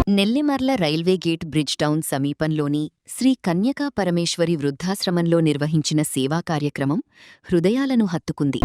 Nellimarla railway gate bridge town సమీపంలోని శ్రీ కన్యకా పరమేశ్వరి వృద్ధాశ్రమంలో నిర్వహించిన సేవా కార్యక్రమం హృదయాలను హత్తుకుంది.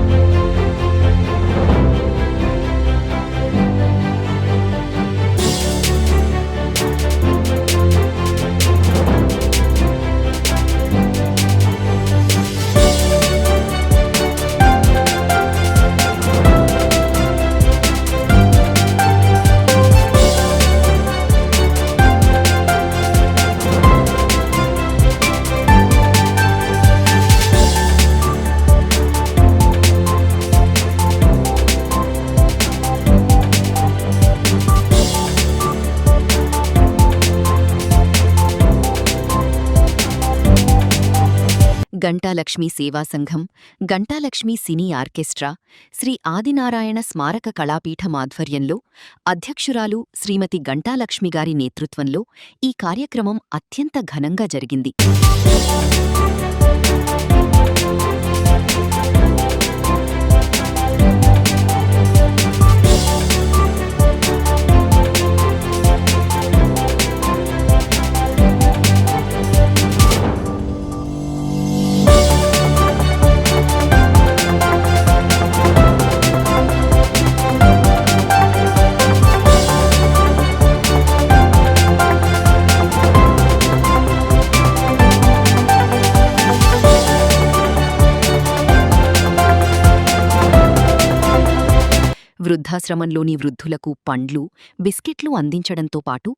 గంటాలక్ష్మి సేవా సంఘం, గంటాలక్ష్మి సినీ ఆర్కెస్ట్రా, శ్రీ ఆదినారాయణ స్మారక కళాపీఠం ఆధ్వర్యంలో అధ్యక్షురాలు శ్రీమతి గంటాలక్ష్మిగారి నేతృత్వంలో ఈ కార్యక్రమం అత్యంత ఘనంగా జరిగింది. వృద్ధాశ్రమంలోని వృద్ధులకు పండ్లు, బిస్కెట్లు అందించడంతో పాటు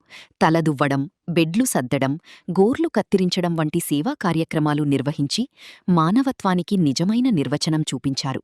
తలదువ్వడం, బెడ్లు సద్దడం, గోర్లు కత్తిరించడం వంటి సేవా కార్యక్రమాలు నిర్వహించి మానవత్వానికి నిజమైన నిర్వచనం చూపించారు.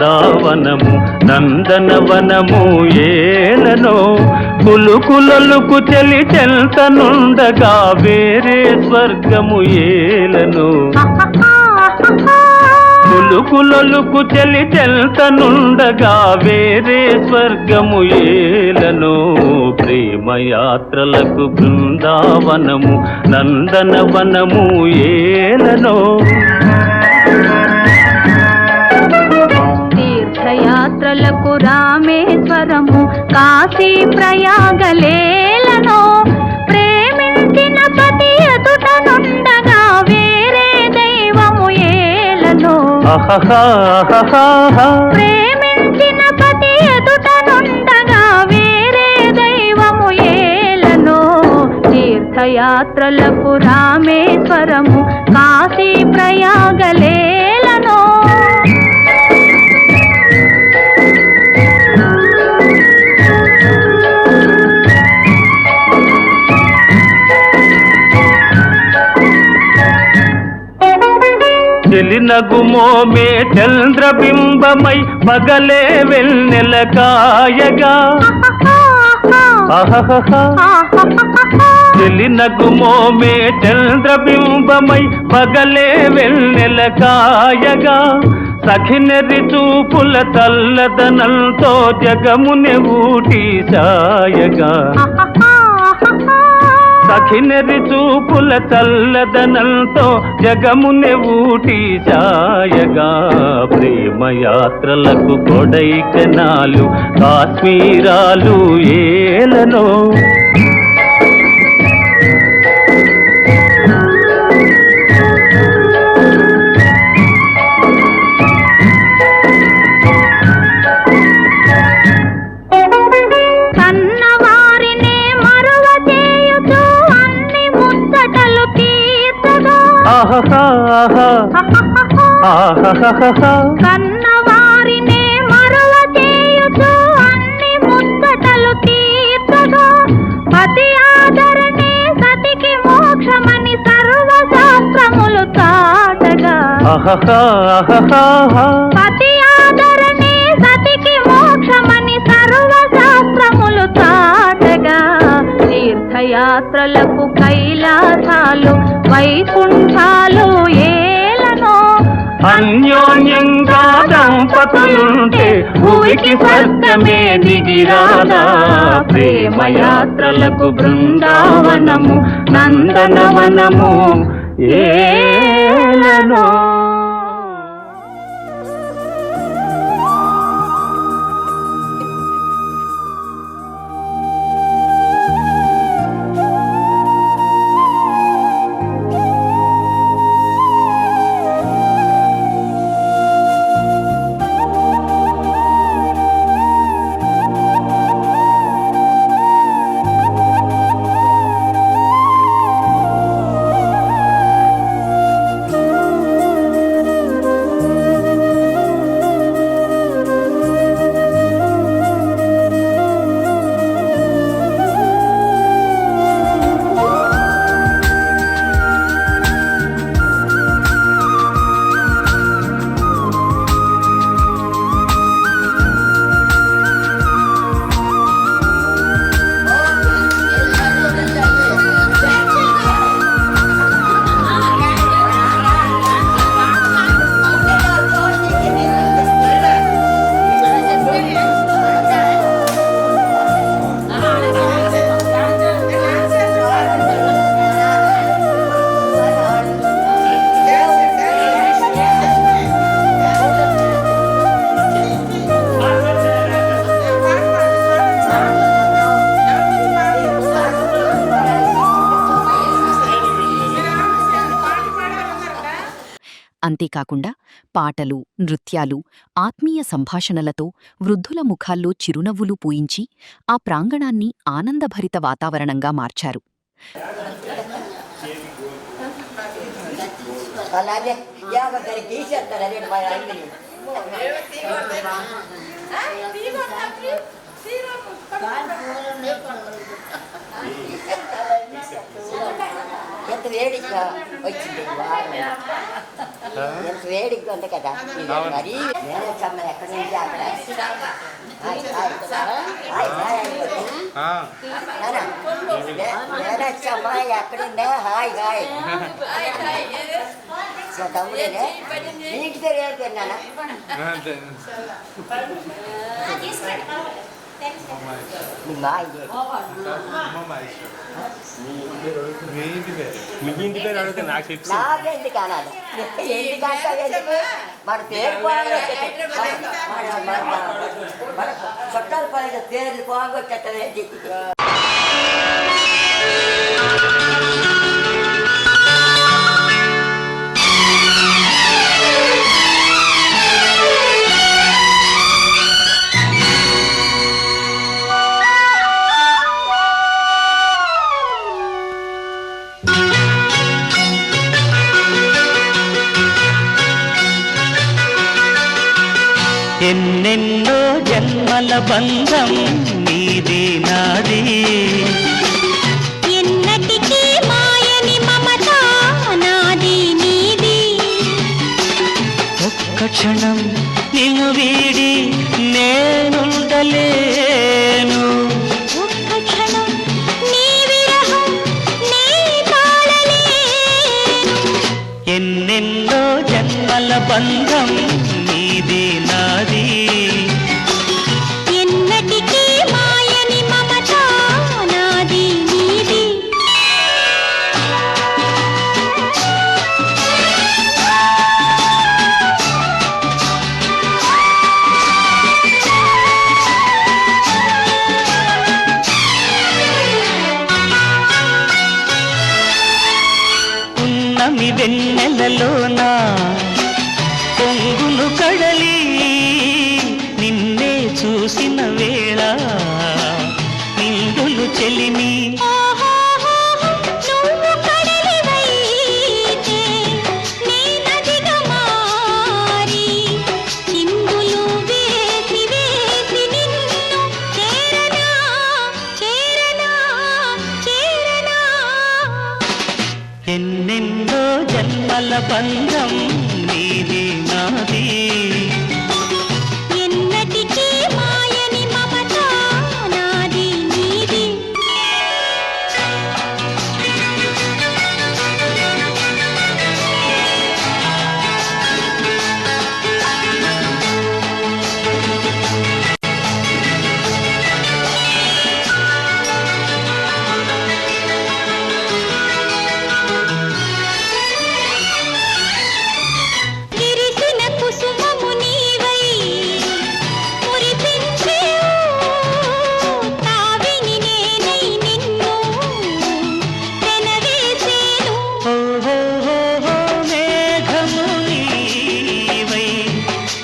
బృందావనము నందనవనము ఏలనో కులుకులొలుకు చెలి చెల్తనుండగా వేరే స్వర్గము ఏలనో కులుకులొలుకు చెలి చెల్తనుండగా వేరే స్వర్గము ఏలనో ప్రేమయాత్రలకు బృందావనము నందనవనము ఏలనో తీర్థయాత్రలకు రామేశ్వరము కాశీ ప్రయాగలేలనో ప్రేమించిన పతి ఎదుటనుండగా వేరే దైవము ఏలనో ప్రేమించిన పతి ఎదుటనుండగా వేరే దైవము ఏలనో తీర్థయాత్రలకు రామేశ్వరము కాశీ ప్రయాగలేలనో చెలినగుమోమే చంద్రబింబమై పగలే వెన్నెల కాయగా చెలినగుమోమే చంద్రబింబమై పగలే వెన్నెల కాయగా సఖినెరి చూపుల తల్లదనంతో జగముని ఊటి సాయగా సఖినెరి చూపుల చల్లదనంతో జగముని ఊటి సాయగా ప్రేమయాత్రలకు కొడైకెనాలు కాశ్మీరాలు ఏలనో కన్నవారినే మరువ చేయుచు అన్ని ముచ్చటలు తీర్చగా పతి ఆదరణే సతికి మోక్షమని సర్వశాస్త్రములు చాటగా పతి ఆదరణే సతికి మోక్షమని సర్వశాస్త్రములు చాటగా తీర్థయాత్రలకు కైలాసాలు వైకుంఠాలు ఏలనో అన్యోన్యంగా దంపతులుంటే భూమికి స్వర్గమే దిగిరాదా ప్రేమయాత్రలకు బృందావనము నందనవనము ఏలనో అంతేకాకుండా పాటలు, నృత్యాలు, ఆత్మీయ సంభాషణలతో వృద్ధుల ముఖాల్లో చిరునవ్వులు పూయించి ఆ ప్రాంగణాన్ని ఆనందభరిత వాతావరణంగా మార్చారు. వేడిగా వచ్చింది వారం ఎంత వేడిగా ఉంది కదా మరీ నేనే సమ్మ ఎక్కడి నుంచి అక్కడ నేనే సమ్మ ఎక్కడుందే హాయ్ హాయ్ మా తమ్ముడేనే నీకు తెలియదు నాన్న నాకెందుకు అనాలి ఎందుకంటే ఎందుకు మన పేరు మన చుట్టాల పని పేరు పోగొట్టేది ఎన్నెన్నో జన్మల బంధం నీది నాది ఎన్నటికీ మాయని మమత నాది నీది ఒక్క క్షణం నిన్ను వీడి నేనుండలేను ఒక్క క్షణం నీ విరహం నీ తాళలేను ఎన్నెన్నో జన్మల బంధం నీది నాది ఎన్నటికీ మాయని మమత నాది నీది ఉన్నమి వెన్నెలలోనా పొంగులు కడలి నిన్నే చూసిన వేళ నిండులు చెలిమి నువ్వు కడలివైతే నీ నదిగా మారి చిందులు వేసి వేసి నిన్ను చేరనా చేరనా చేరనా ఎన్నెన్నో జన్మల బంధం నీది నాది ఎన్నటికీ మాయని మమత నాది నీది విరిసిన కుసుమము నీవై మురిపించేవు తావిని నేనై నిన్ను పెనవేసేను మేఘము నీవై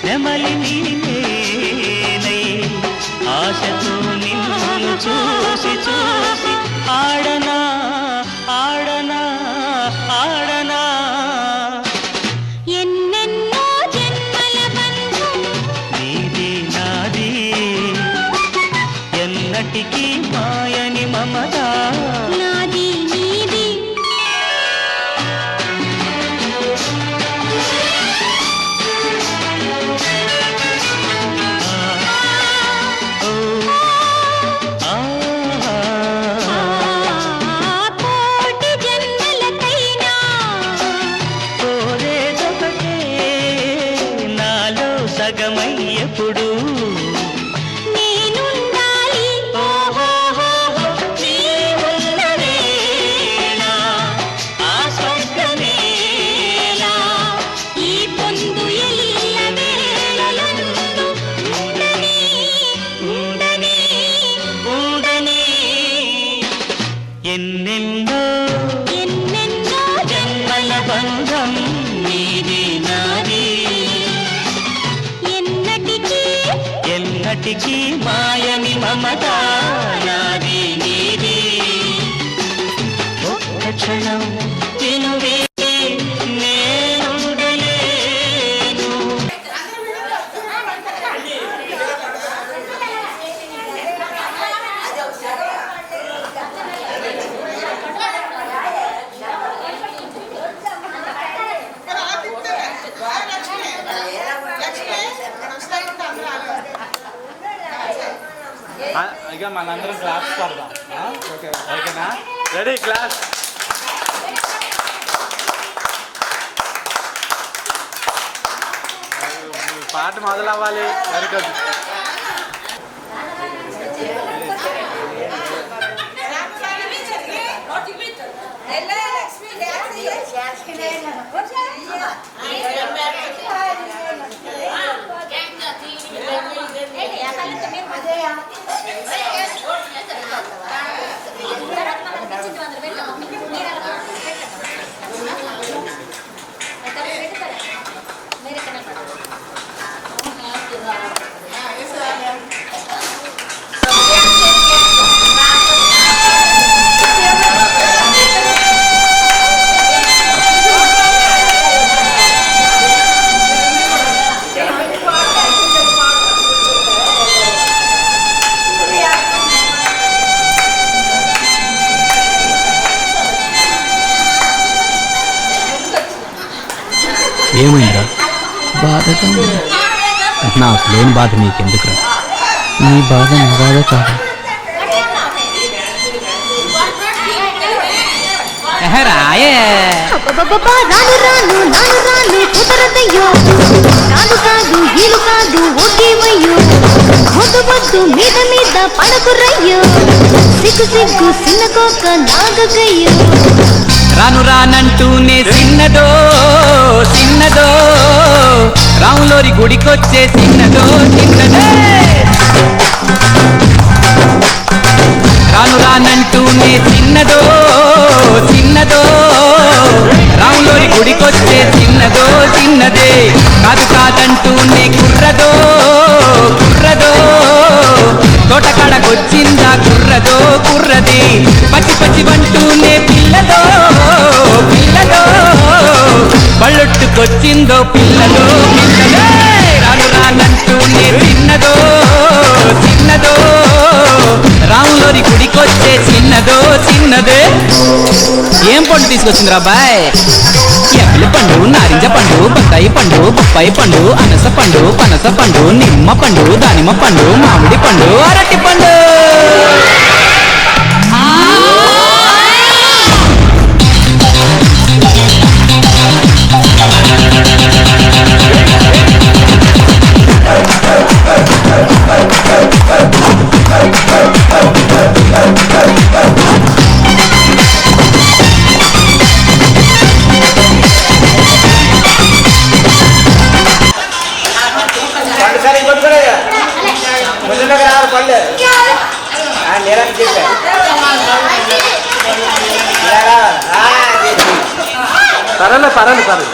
నెమలిని నేనై ఆశతో నిన్ను చూసి చూసి ఆడనా ఆడనా ఆడనా ఎన్నెన్నో జన్మల బంధం నీది నాది ఎన్నటికీ మాయని మమత నాది నీది ఓ ఆ కోటి జన్మలకైనా కోరేదొకటే నాలో సగమై ఎప్పుడు నేనుండాలి నీ ఉన్న వేళ ఆ స్వర్గమేలా ఈ పొందు ఎల్ల వేళలందు ఉండని ఉండని ఉండని ఎన్నెన్నో ఎన్నెన్నో జన్మల బంధం నీది నాది ఎన్నటికీ ఎన్నటికీ మాయని మమత నాది నీది ఒక్క క్షణం నిన్ను వీడి నేనుండలేను ఇక మనందరం క్లాస్ పడదాం. ఓకేనా? రెడీ? క్లాస్. పాట మొదలవ్వాలి. Very good. ఏమైందిరా? బాధగా నాకు లేని బాధ నీకెందుకురా? నీ బాధ నా బాధ కాదు. రాయే రాను రాను నాను రాను కుదరదయ్యో, కాదు కాదు ఈలు కాదు ఒకేవయ్యో, వద్దు వద్దు మీద మీద పడకురయ్యో, సిగ్గు సిగ్గు సిన్నకోక నాగకయ్యో. రాను రానంటూనే చిన్నదో చిన్నదో, రాములోరి గుడికొచ్చే చిన్నదో చిన్నదే. రాను రానంటూనే చిన్నదో చిన్నదో, రాములోరి గుడికొచ్చే చిన్నదో చిన్నదే. కాదు కాదంటూనే కుర్రదో కుర్రదో, తోటకాడకొచ్చిందా కుర్రదో కుర్రది. పచ్చి పచ్చి వంటూనే పిల్లదో పిల్లదో, బళ్ళొట్టుకొచ్చిందో పిల్లదో పిల్లదే. రాను రానంటూనే చిన్నదో చిన్నదో, రాములోరి గుడికొచ్చే చిన్నదో చిన్నదే. ఏం పండు తీసుకొచ్చిందిరా బాయ్? యాపిల్ పండు, నారింజ పండు, బత్తాయి పండు, బొప్పాయి పండు, అనస పండు, పనస పండు, నిమ్మ పండు, దానిమ్మ పండు, మామిడి పండు, అరటి పండు. పర్వాలేదు పర్వాలేదు పర్వాలేదు.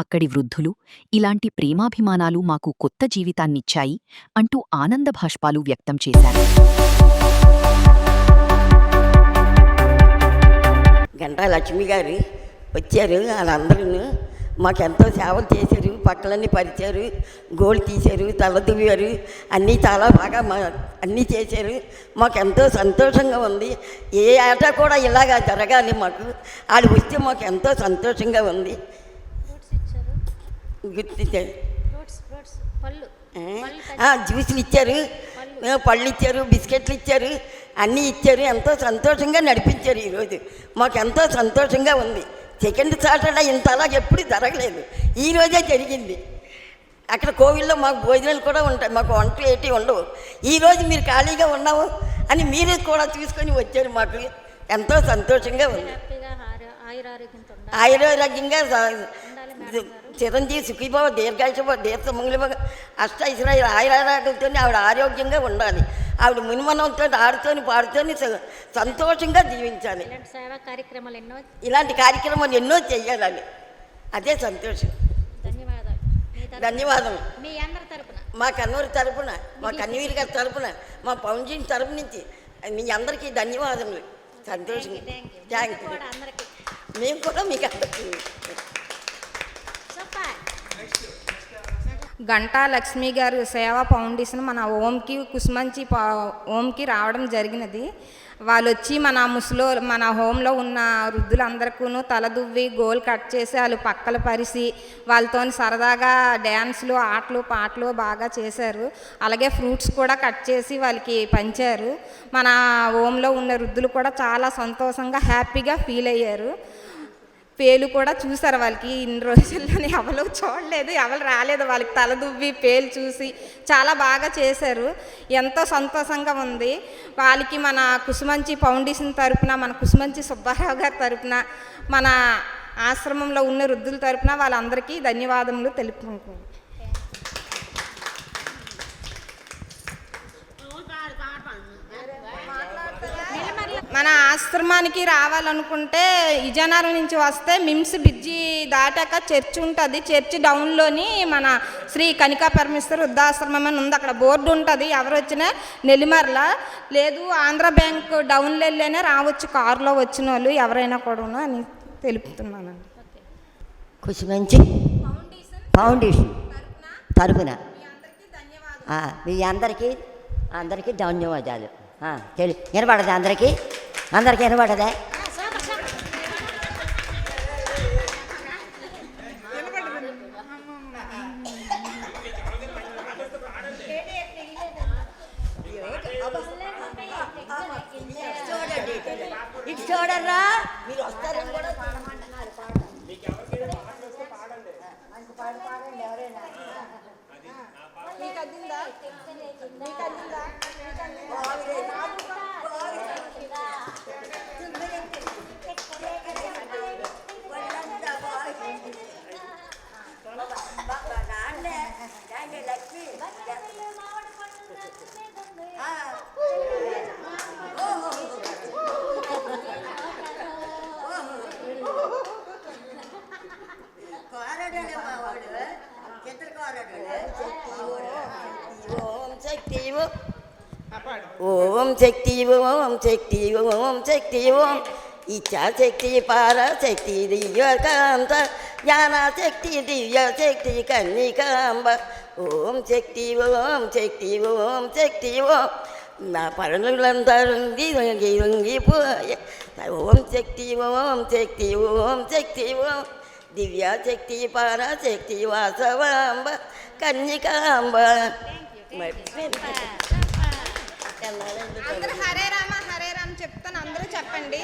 అక్కడి వృద్ధులు ఇలాంటి ప్రేమాభిమానాలు మాకు కొత్త జీవితాన్నిచ్చాయి అంటూ ఆనంద భాష్పాలు వ్యక్తం చేశారు. గంటా లక్ష్మి గారు వచ్చారు. వాళ్ళందరూ మాకెంతో సేవలు చేశారు, పక్కలన్నీ పరిచారు, గోళ్ళు తీశారు, తల దువ్వారు, అన్నీ చాలా బాగా అన్నీ చేశారు. మాకెంతో సంతోషంగా ఉంది. ఏ ఆట కూడా ఇలాగా జరగాలి మాకు. ఆడు వస్తే మాకు ఎంతో సంతోషంగా ఉంది. గుర్తించారు, జ్యూసులు ఇచ్చారు, పళ్ళు ఇచ్చారు, బిస్కెట్లు ఇచ్చారు, అన్నీ ఇచ్చారు. ఎంతో సంతోషంగా నడిపించారు. ఈరోజు మాకు ఎంతో సంతోషంగా ఉంది. సెకండ్ సాటర్డే ఇంతలా ఎప్పుడు జరగలేదు, ఈరోజే జరిగింది. అక్కడ కోవిల్లో మాకు భోజనాలు కూడా ఉంటాయి, మాకు వంటలు ఏంటి ఉండవు. ఈరోజు మీరు ఖాళీగా ఉన్నాము అని మీరు కూడా చూసుకొని వచ్చారు. మాకు ఎంతో సంతోషంగా ఉంది. ఆయురారోగ్యంగా చిరంజీవి సుఖీభావ దీర్ఘాయుషభావ దీర్ఘమంగళ అష్టైశ్వర్య ఆయురారోగ్యంతో ఆవిడ ఆరోగ్యంగా ఉండాలి. ఆవిడ మునిమనంతో ఆడుతోని పాడుతోని సంతోషంగా జీవించాలి. ఇలాంటి కార్యక్రమాలు ఎన్నో చెయ్యాలని అదే సంతోషం. ధన్యవాదాలు. మా కన్నూరు తరపున, మా కన్నీరు గారి తరపున, మా ఫౌండేషన్ తరపు నుంచి మీ అందరికీ ధన్యవాదములు. సంతోషంగా థ్యాంక్ యూ. మేము కూడా మీకు అందరికీ. గంటా లక్ష్మి గారు సేవా ఫౌండేషన్ మన ఓంకి రావడం జరిగినది. వాళ్ళు వచ్చి మన హోంలో ఉన్న వృద్ధులందరికీ తలదువ్వి గోల్ కట్ చేసి వాళ్ళు పక్కల పరిసి వాళ్ళతో సరదాగా డ్యాన్స్లు ఆటలు పాటలు బాగా చేశారు. అలాగే ఫ్రూట్స్ కూడా కట్ చేసి వాళ్ళకి పంచారు. మన హోంలో ఉన్న వృద్ధులు కూడా చాలా సంతోషంగా హ్యాపీగా ఫీల్ అయ్యారు. పేలు కూడా చూసారు. వాళ్ళకి ఇన్ని రోజుల్లోనే ఎవరు చూడలేదు, ఎవరు రాలేదు. వాళ్ళకి తలదువ్వి పేలు చూసి చాలా బాగా చేశారు. ఎంతో సంతోషంగా ఉంది. వాళ్ళకి మన కుసుమంచి ఫౌండేషన్ తరపున, మన కుసుమంచి సుబ్బారావు గారి తరపున, మన ఆశ్రమంలో ఉన్న వృద్ధుల తరపున వాళ్ళందరికీ ధన్యవాదములు తెలుపుకుంటున్నాను. మన ఆశ్రమానికి రావాలనుకుంటే విజయనగరం నుంచి వస్తే మిమ్స్ బ్రిడ్జి దాటాక చర్చ్ ఉంటుంది. చర్చ్ డౌన్లోని మన శ్రీ కనికా పరమేశ్వర వృద్ధాశ్రమం అని ఉంది. అక్కడ బోర్డు ఉంటుంది. ఎవరు వచ్చినా నెల్లిమర్ల లేదు ఆంధ్ర బ్యాంక్ డౌన్లో వెళ్ళేనే రావచ్చు, కారులో వచ్చిన వాళ్ళు ఎవరైనా కూడా అని తెలుపుతున్నానండి. కుసుమంచి ఫౌండేషన్ తరపున మీ అందరికీ ధన్యవాదాలు. వినపడదా? అందరికీ వినపడదా? ఇటు చూడరా, మీరు వస్తారని కూడా పాడమంటున్నారు. ఎవరైనా ఓం శక్తి ఓం శక్తి ఓం శక్తి ఓం ఇచ్ఛాశక్తి పరాశక్తి దివ్యకాంత జ్ఞానశక్తి దివ్యశక్తి కన్నికాంబ. ఓం శక్తి ఓం శక్తి ఓం శక్తి ఓం నా పనులంతా వంగిపోయే. ఓం శక్తి ఓం శక్తి ఓం శక్తి ఓం దివ్యశక్తి పరాశక్తి వాసవాంబ కన్నికాంబ. అందరూ హరే రామ చెప్తాను, అందరూ చెప్పండి.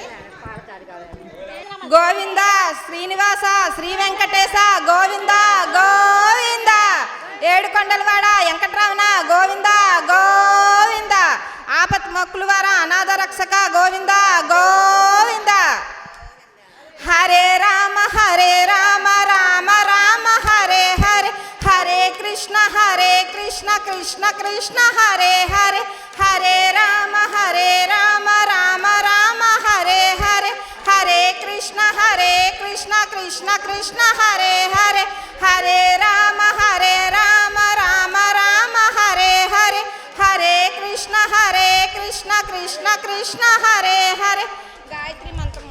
గోవింద శ్రీనివాస శ్రీ వెంకటేశ గోవింద గోవింద, ఏడుకొండలవాడ వెంకటరమణ గోవింద గోవింద, ఆపత్ మొక్కులవార అనాథ రక్షక గోవింద గోవింద. హరే రామ రామ రామ హరే హరే, హరే కృష్ణ కృష్ణ కృష్ణ హరే హరే, హరే రామ రామ రామ హరే హరే, హరే కృష్ణ కృష్ణ కృష్ణ హరే హరే, హరే రామ రామ రామ హరే హరే, హరే కృష్ణ కృష్ణ కృష్ణ హరే హరే. గాయత్రి మంత్రం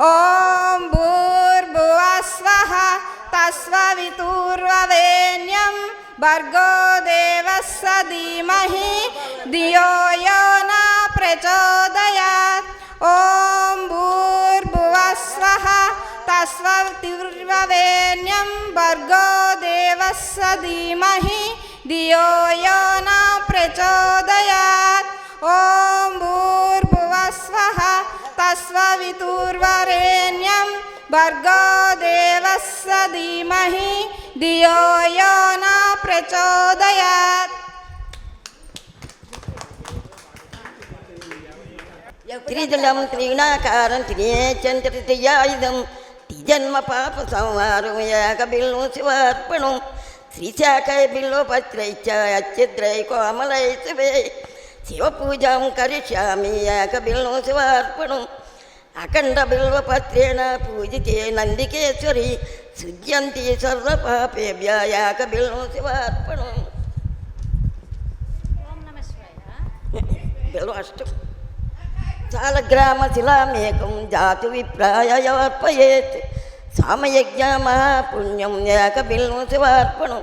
ఓం భూర్భువస్వః తస్సవితుర్వరేణ్యం భర్గో దేవస్య ధీమహి ధియో యో న ప్రచోదయాత్. ఓం భూర్భువస్వః తస్సవితుర్వరేణ్యం భర్గో దేవస్య ధీమహి ధియో యో న ప్రచోదయాత్. ఓం భూర్భువస్వః తస్సవితుర్వరేణ్యం భర్గో దేవస్య ధీమహి ధియో యో న ప్రచోదయాత్. త్రిదళం త్రిగుణాకారం త్రినేచం తృతీయాయుధం త్రిజన్మ పాప సంహారం ఏక బిల్లు శివార్పణం శ్రీశాఖై బిల్లు పత్రైశ్చ అచ్ఛిద్రై కోమలై శివే శివపూజాం కరిష్యామి ఏక బిల్లు శివార్పణం అఖండ బిల్వపత్రేణ పూజితే నందికేశ్వరి సృజ్యంతి సర్వపాపేభ్య ఏక బిల్లు శివార్పణం బిల్వాష్టం సాలగ్రామశిలామేకం జాతు విప్రాయర్పయేత్ సామయజ్ఞ మహాపుణ్యం ఏక బిల్లు శివార్పణం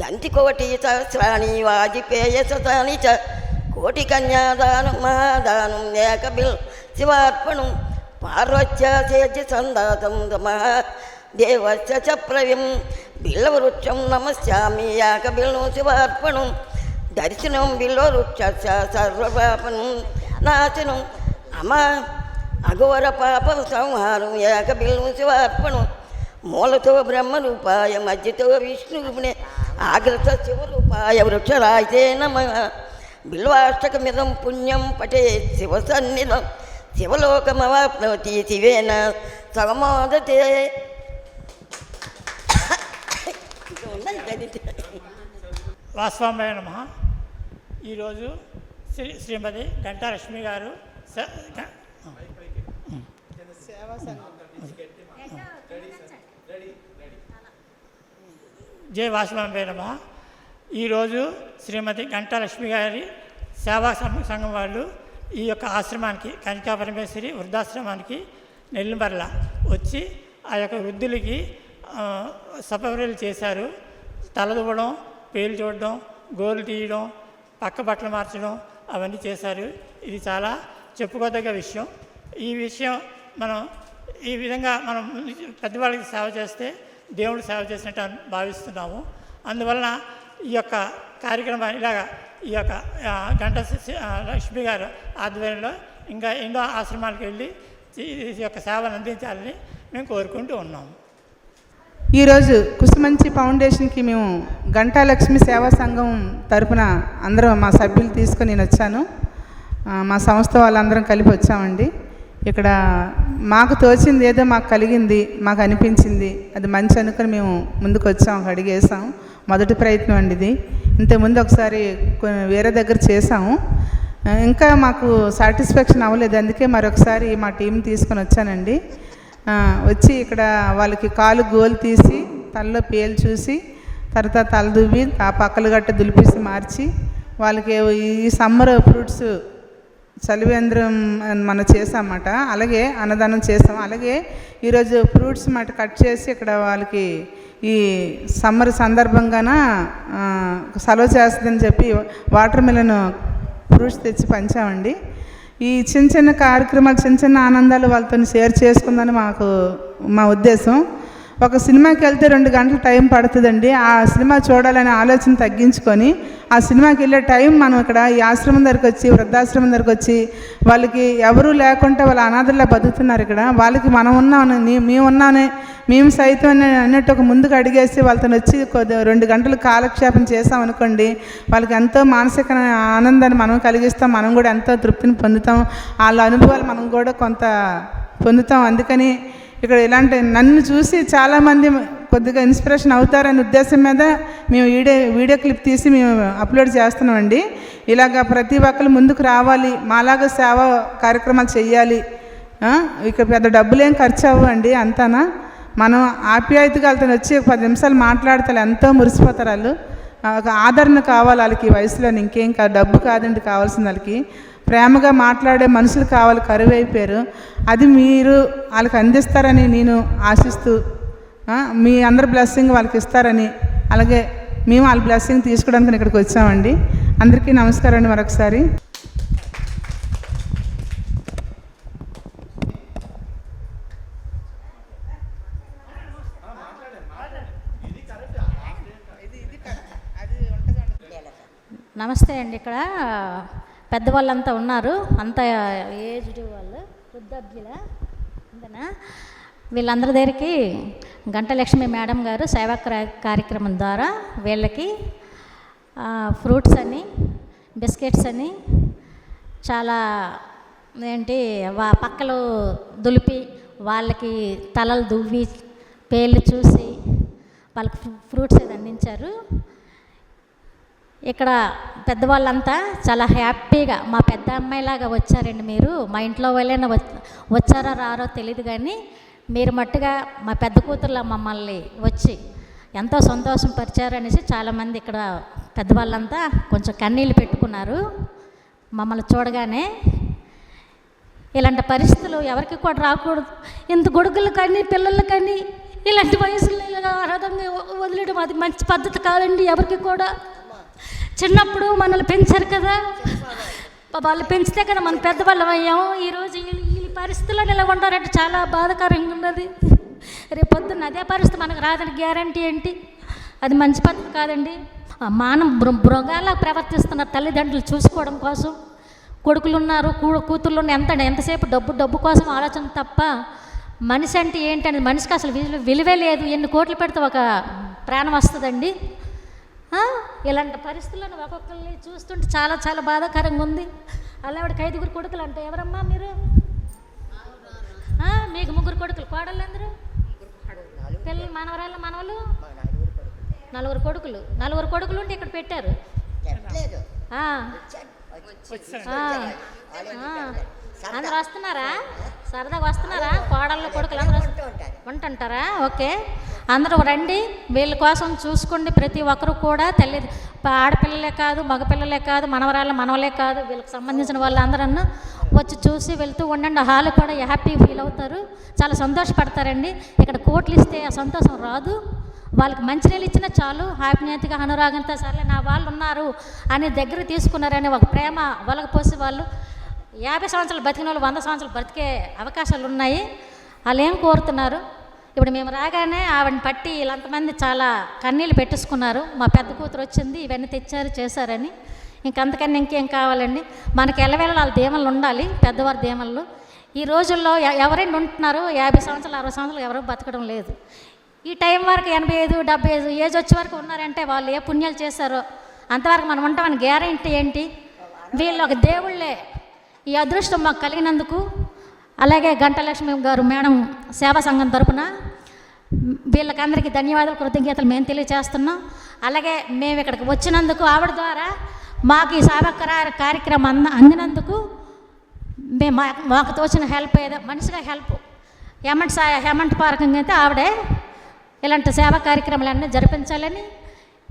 దంతికోటి సహస్రాణి వాజిపేయ శతాని చ కోటి కన్యాదానం మహాదానం ఏక బిల్ శివార్పణం పార్వత్య సేజ సందాతం మహాదేవస్య చ ప్రవిం బిల్వవృక్షం నమస్యామి ఏక బిల్లు శివార్పణం దర్శనం బిల్వవృక్ష సర్వపాపం నాశనం అఘోర పాప సంహారం ఏక బిల్లు శివార్పణం మూలతో బ్రహ్మరూపాయ మధ్యతో విష్ణువునే ఆగ్రత శివరూపాయ వృక్షరాజే నమః బిల్వాష్టకమిదం పుణ్యం పఠే శివసన్నిధం శివలోకమవాప్నోతి శివేన సగమోదతే వాస్తవమైన నమః. ఈరోజు శ్రీమతి గంటా లక్ష్మి గారు జై వాసువాంబే నమః. ఈరోజు శ్రీమతి గంటా లక్ష్మి గారి సేవా సంఘం వాళ్ళు ఈ యొక్క ఆశ్రమానికి కనికా పరమేశ్వరి వృద్ధాశ్రమానికి నెల్లిమర్ల వచ్చి ఆ యొక్క వృద్ధులకి సపర్యలు చేశారు. తలదువ్వడం, పేలు చూడడం, గోలు తీయడం, పక్క బట్టలు మార్చడం అవన్నీ చేశారు. ఇది చాలా చెప్పుకోదగ్గ విషయం. ఈ విషయం మనం ఈ విధంగా మనం పెద్దవాళ్ళకి సేవ చేస్తే దేవుడు సేవ చేసినట్టు భావిస్తున్నాము. అందువలన ఈ యొక్క కార్యక్రమాన్ని ఇలాగా ఈ యొక్క గంటా లక్ష్మి గారు ఆధ్వర్యంలో ఇంకా ఎన్నో ఆశ్రమాలకు వెళ్ళి ఈ యొక్క సేవను అందించాలని మేము కోరుకుంటూ ఉన్నాము. ఈరోజు కుసుమంచి ఫౌండేషన్కి మేము గంటా లక్ష్మి సేవా సంఘం తరపున అందరం మా సభ్యులు తీసుకొని నేను వచ్చాను. మా సంస్థ వాళ్ళందరం కలిపి వచ్చామండి. ఇక్కడ మాకు తోచింది ఏదో మాకు కలిగింది, మాకు అనిపించింది, అది మంచి అనుకుని మేము ముందుకు వచ్చాం, ఒక అడుగు వేసాం. మొదటి ప్రయత్నం అండి ఇది. ఇంతకుముందు ఒకసారి వేరే దగ్గర చేసాము, ఇంకా మాకు సాటిస్ఫాక్షన్ అవ్వలేదు. అందుకే మరొకసారి మా టీం తీసుకొని వచ్చానండి. వచ్చి ఇక్కడ వాళ్ళకి కాలు గోలు తీసి తలలో పేలు చూసి తర్వాత తల దువ్వి ఆ పక్కలు గట్ట దులిపిసి మార్చి వాళ్ళకి ఈ సమ్మర్ ఫ్రూట్స్ చలివేంద్రం మనం చేసామన్నమాట. అలాగే అన్నదానం చేసాం. అలాగే ఈరోజు ఫ్రూట్స్ మాట కట్ చేసి ఇక్కడ వాళ్ళకి ఈ సమ్మర్ సందర్భంగాన సెలవు చేస్తుందని చెప్పి వాటర్ మిలన్ ఫ్రూట్స్ తెచ్చి పంచామండి. ఈ చిన్న చిన్న కార్యక్రమాలు, చిన్న చిన్న ఆనందాలు వాళ్ళతో షేర్ చేసుకుందని మా ఉద్దేశం. ఒక సినిమాకి వెళ్తే 2 గంటలు టైం పడుతుందండి. ఆ సినిమా చూడాలనే ఆలోచన తగ్గించుకొని ఆ సినిమాకి వెళ్ళే టైం మనం ఇక్కడ ఈ ఆశ్రమం దగ్గరకు వచ్చి, వృద్ధాశ్రమం దగ్గరకు వచ్చి, వాళ్ళకి ఎవరూ లేకుంటే వాళ్ళ అనాథల్లా బతుకుతున్నారు. ఇక్కడ వాళ్ళకి మనం ఉన్నామని, మేము సైతం అన్నట్టు ఒక ముందుకు అడిగేసి వాళ్ళతో వచ్చి 2 గంటలు కాలక్షేపం చేసామనుకోండి, వాళ్ళకి ఎంతో మానసిక ఆనందాన్ని మనం కలిగిస్తాం, మనం కూడా ఎంతో తృప్తిని పొందుతాం, వాళ్ళ అనుభవాలు మనం కూడా కొంత పొందుతాం. అందుకని ఇక్కడ ఇలాంటి నన్ను చూసి చాలామంది కొద్దిగా ఇన్స్పిరేషన్ అవుతారనే ఉద్దేశం మీద మేము వీడియో క్లిప్ తీసి మేము అప్లోడ్ చేస్తున్నామండి. ఇలాగ ప్రతి ఒక్కరు ముందుకు రావాలి, మాలాగా సేవా కార్యక్రమాలు చేయాలి. ఇక్కడ పెద్ద డబ్బులేం ఖర్చు అవ్వండి, అంతానా మనం ఆప్యాయతగా వాళ్ళతో వచ్చి 10 నిమిషాలు మాట్లాడతారు, ఎంతో మురిసిపోతారు వాళ్ళు. ఒక ఆదరణ కావాలి వాళ్ళకి ఈ వయసులో, ఇంకేం డబ్బు కాదండి కావాల్సింది. వాళ్ళకి ప్రేమగా మాట్లాడే మనుషులు కావాలి, కరువు అయిపోయారు. అది మీరు వాళ్ళకి అందిస్తారని నేను ఆశిస్తూ, మీ అందరి బ్లెస్సింగ్ వాళ్ళకి ఇస్తారని, అలాగే మేము వాళ్ళ బ్లెస్సింగ్ తీసుకోవడానికి ఇక్కడికి వచ్చామండి. అందరికీ నమస్కారం అండి మరొకసారి. నమస్తే అండి. ఇక్కడ పెద్దవాళ్ళంతా ఉన్నారు, అంత ఏజ్డ్ వాళ్ళు, వృద్ధాప్యుల అంతేనా. వీళ్ళందరి దగ్గరికి గంటలక్ష్మి మేడం గారు సేవా కార్యక్రమం ద్వారా వీళ్ళకి ఫ్రూట్స్ అని, బిస్కెట్స్ అని చాలా ఏంటి పక్కలు దులిపి వాళ్ళకి తలలు దువ్వి పేర్లు చూసి వాళ్ళకి ఫ్రూట్స్ అది అందించారు. ఇక్కడ పెద్దవాళ్ళంతా చాలా హ్యాపీగా మా పెద్ద అమ్మాయిలాగా వచ్చారండి. మీరు మా ఇంట్లో వాళ్ళైనా వచ్చారో రారో తెలియదు, కానీ మీరు మట్టుగా మా పెద్ద కూతుర్లా మమ్మల్ని వచ్చి ఎంతో సంతోషం పరిచారు అనేసి చాలామంది ఇక్కడ పెద్దవాళ్ళంతా కొంచెం కన్నీళ్ళు పెట్టుకున్నారు మమ్మల్ని చూడగానే. ఇలాంటి పరిస్థితులు ఎవరికి కూడా రాకూడదు. ఇంత గొడుగులు కానీ పిల్లలు కానీ ఇలాంటి వయసులో ఇలా అర్హంగా వదిలేయడం అది మంచి పద్ధతి కాదండి. ఎవరికి కూడా చిన్నప్పుడు మనల్ని పెంచారు కదా, వాళ్ళు పెంచితే కదా మన పెద్దవాళ్ళం అయ్యాము. ఈరోజు ఈ పరిస్థితుల్లో ఇలా ఉంటారంటే చాలా బాధాకరంగా ఉన్నది. రేపొద్దున్న అదే పరిస్థితి మనకు రాదని గ్యారంటీ ఏంటి? అది మంచి పద్ధతి కాదండి. మృగాలా ప్రవర్తిస్తున్నారు తల్లిదండ్రులు చూసుకోవడం కోసం. కొడుకులు ఉన్నారు, కూతుర్లు ఉన్నారు, ఎంతసేపు డబ్బు కోసం ఆలోచన తప్ప మనిషి అంటే ఏంటంటే మనిషికి అసలు విలువే లేదు. ఎన్ని కోట్లు పెడితే ఒక ప్రాణం వస్తుందండి. ఇలాంటి పరిస్థితులను ఒక్కొక్కరిని చూస్తుంటే చాలా చాలా బాధాకరంగా ఉంది. అలావిడికి 5 కొడుకులు అంటే ఎవరమ్మా మీరు? మీకు 3 కొడుకులు, కోడళ్ళు అందరూ పిల్లలు, మనవరాళ్ళు, మనవలు 4 కొడుకులు. 4 కొడుకులు ఉంటే ఇక్కడ పెట్టారు. అందరు వస్తున్నారా? సరదాగా వస్తున్నారా? కోడళ్ళు కొడుకులు అందరూ ఉంటుంటారా? ఓకే, అందరూ రండి, వీళ్ళ కోసం చూసుకోండి. ప్రతి ఒక్కరు కూడా తల్లి ఆడపిల్లలే కాదు, మగపిల్లలే కాదు, మనవలే కాదు, వీళ్ళకి సంబంధించిన వాళ్ళందరూ వచ్చి చూసి వెళ్తూ ఉండండి. హాల్ కూడా హ్యాపీ ఫీల్ అవుతారు, చాలా సంతోషపడతారండి. ఇక్కడ కోట్లు ఇస్తే ఆ సంతోషం రాదు. వాళ్ళకి మంచినీళ్ళు ఇచ్చినా చాలు, హ్యాపీనెస్గా అనురాగంతో సర్లే నా వాళ్ళు ఉన్నారు అని దగ్గర తీసుకున్నారని ఒక ప్రేమ వలకపోసి వాళ్ళు 50 సంవత్సరాలు బతికిన వాళ్ళు 100 సంవత్సరాలు బ్రతికే అవకాశాలు ఉన్నాయి. వాళ్ళు ఏం కోరుతున్నారు? ఇప్పుడు మేము రాగానే ఆవిడని పట్టి వీళ్ళంతమంది చాలా కన్నీళ్ళు పెట్టేసుకున్నారు. మా పెద్ద కూతురు వచ్చింది, ఇవన్నీ తెచ్చారు చేశారని. ఇంకంతకన్నా ఇంకేం కావాలండి? మనకి ఎల్లవేళ వాళ్ళ దీవెనలు ఉండాలి, పెద్దవారి దీవెనలు. ఈ రోజుల్లో ఎవరైనా ఉంటున్నారు 50 సంవత్సరాలు 60 సంవత్సరాలు ఎవరూ బతకడం లేదు. ఈ టైం వరకు 85, 75 ఏజ్ వచ్చే వరకు ఉన్నారంటే వాళ్ళు ఏ పుణ్యాలు చేశారో అంతవరకు మనం ఉంటామని గ్యారెంటీ ఏంటి? వీళ్ళు ఒక దేవుళ్ళే. ఈ అదృష్టం మాకు కలిగినందుకు అలాగే గంటలక్ష్మి గారు మేడం సేవా సంఘం తరపున వీళ్ళకందరికీ ధన్యవాదాలు, కృతజ్ఞతలు మేము తెలియజేస్తున్నాం. అలాగే మేము ఇక్కడికి వచ్చినందుకు ఆవిడ ద్వారా మాకు ఈ సేవా కార్యక్రమం అందినందుకు మేము మాకు తోచిన హెల్ప్ ఏదో మనిషిగా హెల్ప్ హేమంత్ పార్కింగ్ అయితే ఆవిడే ఇలాంటి సేవా కార్యక్రమాలన్నీ జరిపించాలని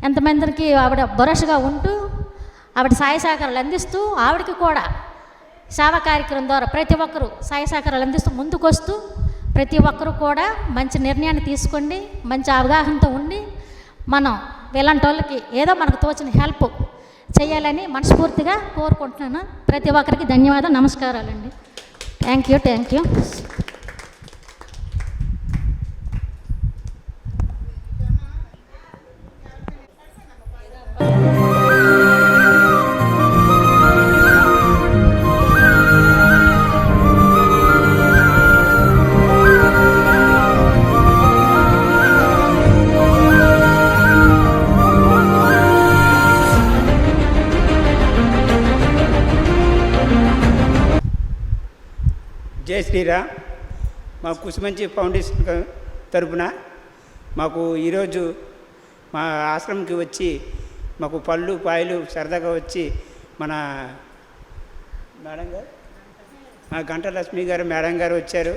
ఎంతమందికి ఆవిడ భరోసాగా ఉంటూ ఆవిడ సాయ సహకారాలు అందిస్తూ ఆవిడకి కూడా సేవా కార్యక్రమం ద్వారా ప్రతి ఒక్కరూ సాయ సహకారాలు అందిస్తూ ముందుకు వస్తూ ప్రతి ఒక్కరూ కూడా మంచి నిర్ణయాన్ని తీసుకోండి, మంచి అవగాహనతో ఉండి మనం ఇలాంటి వాళ్ళకి ఏదో మనకు తోచిన హెల్ప్ చేయాలని మనస్ఫూర్తిగా కోరుకుంటున్నాను. ప్రతి ఒక్కరికి ధన్యవాదాలు, నమస్కారాలండి. Thank you. జై శ్రీరామ్. మా కుసుమంచి ఫౌండేషన్ తరపున మాకు ఈరోజు మా ఆశ్రమంకి వచ్చి మాకు పళ్ళు పాయలు సరదాగా వచ్చి మన మేడం గారు గంటలక్ష్మి గారు మేడం గారు వచ్చారు.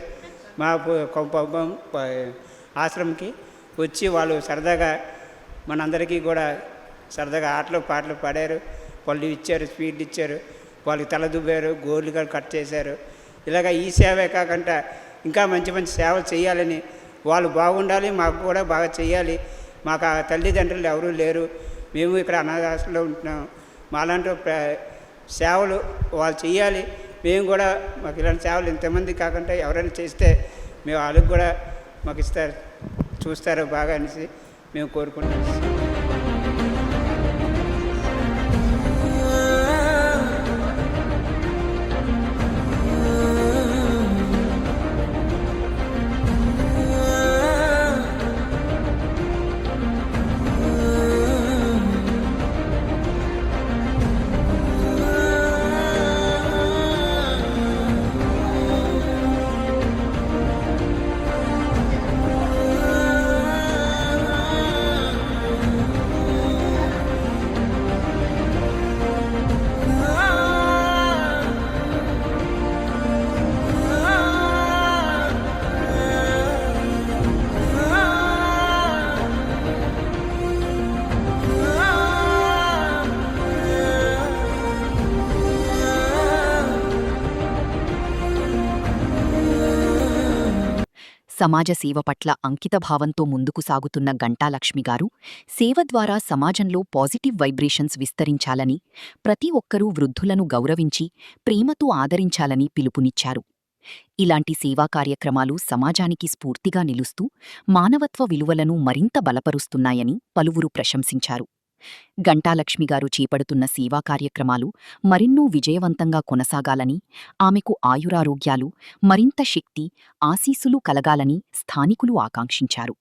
మా ఆశ్రమంకి వచ్చి వాళ్ళు సరదాగా మనందరికీ కూడా సరదాగా ఆటలు పాటలు పాడారు, పళ్ళు ఇచ్చారు, స్వీట్లు ఇచ్చారు, వాళ్ళకి తల దువ్వారు, గోర్లు కూడా కట్ చేశారు. ఇలాగ ఈ సేవే కాకుండా ఇంకా మంచి మంచి సేవలు చేయాలని, వాళ్ళు బాగుండాలి, మాకు కూడా బాగా చేయాలి. మాకు ఆ తల్లిదండ్రులు ఎవరూ లేరు, మేము ఇక్కడ అనాథాశ్రమంలో ఉంటున్నాం. మాలాంటి సేవలు వాళ్ళు చేయాలి, మేము కూడా మాకు ఇలాంటి సేవలు ఇంతమంది కాకుండా ఎవరైనా చేస్తే మేము వాళ్ళకి కూడా మాకు ఇస్తారు, చూస్తారు బాగా అనేసి మేము కోరుకుంటున్నాం. సమాజ సేవ పట్ల అంకితభావంతో ముందుకు సాగుతున్న గంటాలక్ష్మిగారు సేవ ద్వారా సమాజంలో పాజిటివ్ వైబ్రేషన్స్ విస్తరించాలని, ప్రతి ఒక్కరూ వృద్ధులను గౌరవించి ప్రేమతో ఆదరించాలని పిలుపునిచ్చారు. ఇలాంటి సేవా కార్యక్రమాలు సమాజానికి స్ఫూర్తిగా నిలుస్తూ మానవత్వ విలువలను మరింత బలపరుస్తున్నాయని పలువురు ప్రశంసించారు. గంటాలక్ష్మిగారు చేపడుతున్న సేవా కార్యక్రమాలు మరిన్నో విజయవంతంగా కొనసాగాలని, ఆమెకు ఆయురారోగ్యాలు, మరింత శక్తి, ఆశీస్సులు కలగాలని స్థానికులు ఆకాంక్షించారు.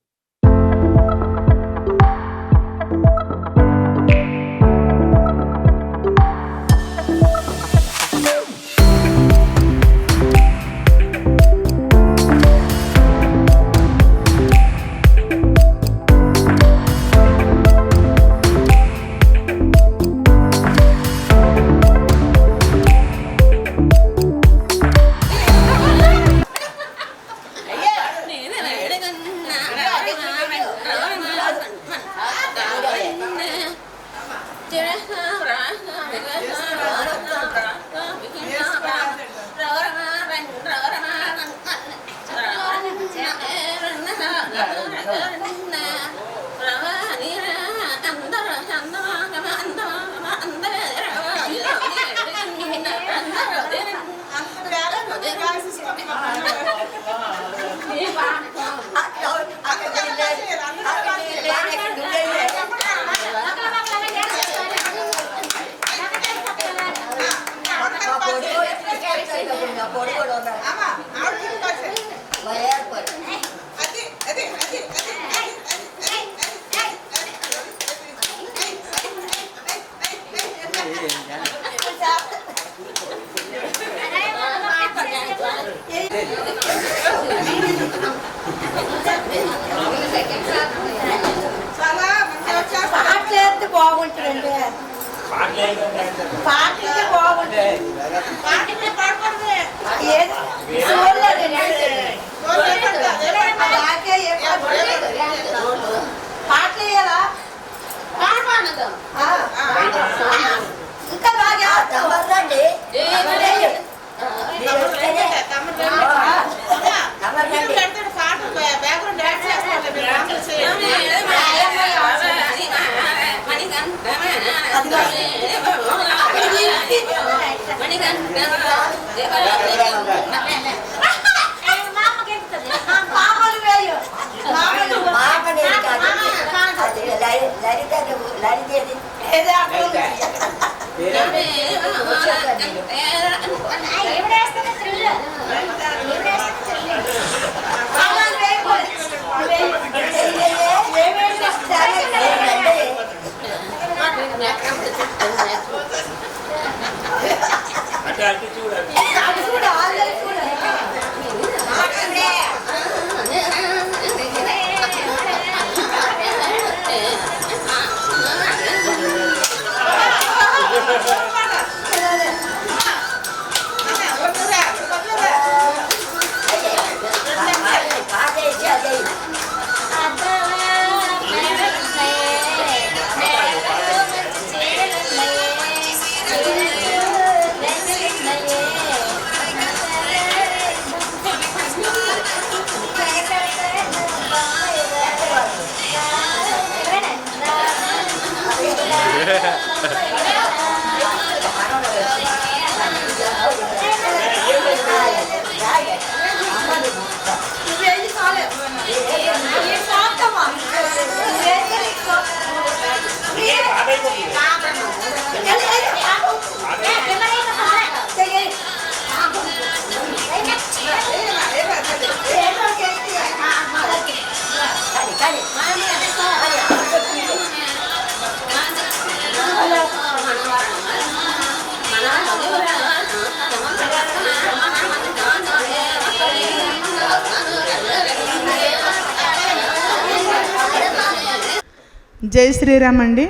జై శ్రీరామ్ అండి.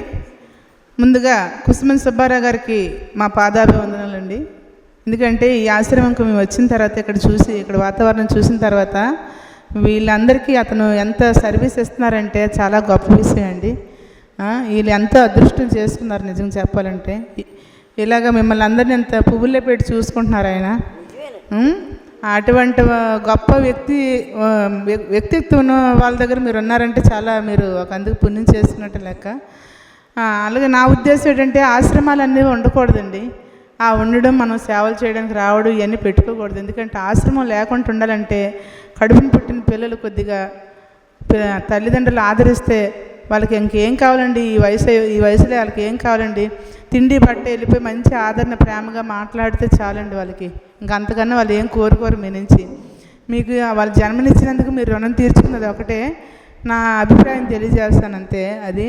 ముందుగా కుసుమన్ సుబ్బారావు గారికి మా పాదాభివందనాలండి. ఎందుకంటే ఈ ఆశ్రమంకు మేము వచ్చిన తర్వాత ఇక్కడ వాతావరణం చూసిన తర్వాత వీళ్ళందరికీ అతను ఎంత సర్వీస్ ఇస్తున్నారంటే చాలా గొప్ప విషయం అండి. వీళ్ళు ఎంతో అదృష్టం చేసుకున్నారు నిజంగా చెప్పాలంటే. ఇలాగ మిమ్మల్ని అందరినీ ఎంత పువ్వుల్లో పెట్టి చూసుకుంటున్నారు ఆయన. అటువంటి గొప్ప వ్యక్తిత్వం ఉన్న వాళ్ళ దగ్గర మీరు ఉన్నారంటే చాలా మీరు ఒక అందుకు పుణ్యం చేస్తున్నట్టు లెక్క. అలాగే నా ఉద్దేశం ఏంటంటే ఆశ్రమాలు అనేవి ఉండకూడదండి. ఉండడం, మనం సేవలు చేయడానికి రావడం ఇవన్నీ పెట్టుకోకూడదు. ఎందుకంటే ఆశ్రమం లేకుండా ఉండాలంటే కడుపుని పుట్టిన పిల్లలు కొద్దిగా తల్లిదండ్రులు ఆదరిస్తే వాళ్ళకి ఇంకేం కావాలండి, ఈ వయసులో వాళ్ళకి ఏం కావాలండి, తిండి బట్ట వెళ్ళిపోయి మంచి ఆదరణ ప్రేమగా మాట్లాడితే చాలండి వాళ్ళకి. ఇంకా అంతకన్నా వాళ్ళు ఏం కోరుకోరు మీ నుంచి. మీకు వాళ్ళు జన్మనిచ్చినందుకు మీరు రుణం తీర్చుకున్నది ఒకటే నా అభిప్రాయం తెలియజేస్తాను అంతే. అది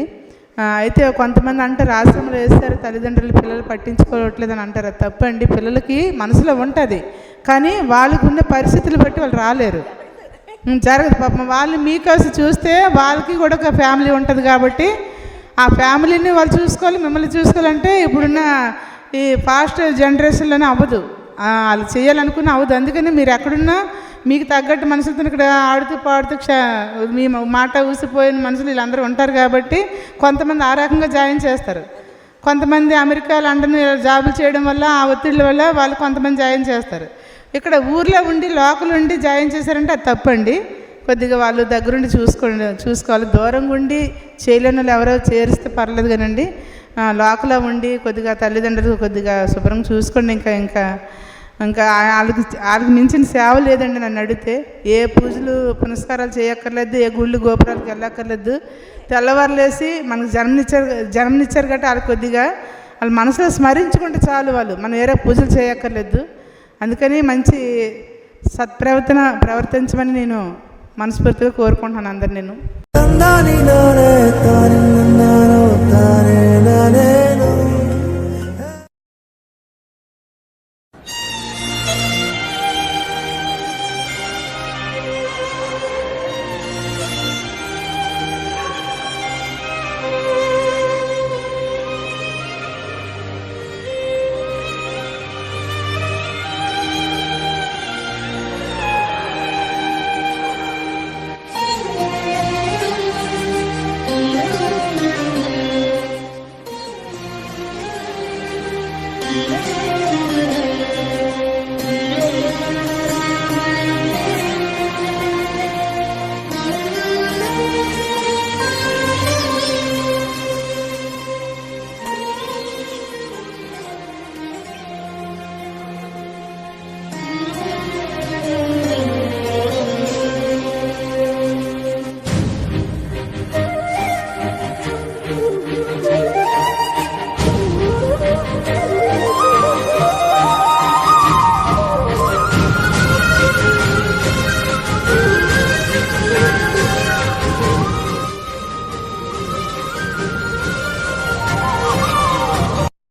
అయితే కొంతమంది అంటారు ఆశ్రమంలో వేస్తారు తల్లిదండ్రులు పిల్లలు పట్టించుకోవట్లేదని అంటారు. అది తప్పండి. పిల్లలకి మనసులో ఉంటుంది, కానీ వాళ్ళకు ఉన్న పరిస్థితులు బట్టి వాళ్ళు రాలేరు, జరగదు. పాపం వాళ్ళు మీకోసం చూస్తే వాళ్ళకి కూడా ఒక ఫ్యామిలీ ఉంటుంది కాబట్టి ఆ ఫ్యామిలీని వాళ్ళు చూసుకోవాలి, మిమ్మల్ని చూసుకోవాలంటే ఇప్పుడున్న ఈ ఫాస్ట్ జనరేషన్లోనే అవ్వదు, వాళ్ళు చేయాలనుకున్న అవ్వదు. అందుకని మీరు ఎక్కడున్నా మీకు తగ్గట్టు మనుషులతో ఇక్కడ ఆడుతూ పాడుతూ మీ మాట ఊసిపోయిన మనుషులు వీళ్ళందరూ ఉంటారు కాబట్టి కొంతమంది ఆ రకంగా జాయిన్ చేస్తారు. కొంతమంది అమెరికా, లండన్ జాబులు చేయడం వల్ల ఆ ఒత్తిళ్ళ వల్ల వాళ్ళు కొంతమంది జాయిన్ చేస్తారు. ఇక్కడ ఊర్లో ఉండి లోకల్ ఉండి జాయిన్ చేశారంటే అది తప్పండి. కొద్దిగా వాళ్ళు దగ్గరుండి చూసుకోవాలి. దూరంగా ఉండి చేయలేని వాళ్ళు ఎవరో చేరిస్తే పర్లేదు కానండి, లోకల్లో ఉండి కొద్దిగా తల్లిదండ్రులు కొద్దిగా శుభ్రంగా చూసుకోండి. ఇంకా వాళ్ళకి మించిన సేవ లేదండి. నన్ను అడిగితే ఏ పూజలు పునస్కారాలు చేయక్కర్లేదు, ఏ గుళ్ళు గోపురాలకు వెళ్ళక్కర్లేదు. తెల్లవారులేసి మనకు జన్మనిచ్చారు కాబట్టి వాళ్ళకి కొద్దిగా వాళ్ళ మనసులో స్మరించుకుంటే చాలు, వాళ్ళు మనం వేరే పూజలు చేయక్కర్లేదు. అందుకని మంచి ప్రవర్తించమని నేను మనస్ఫూర్తిగా కోరుకుంటున్నాను అందరు. నేను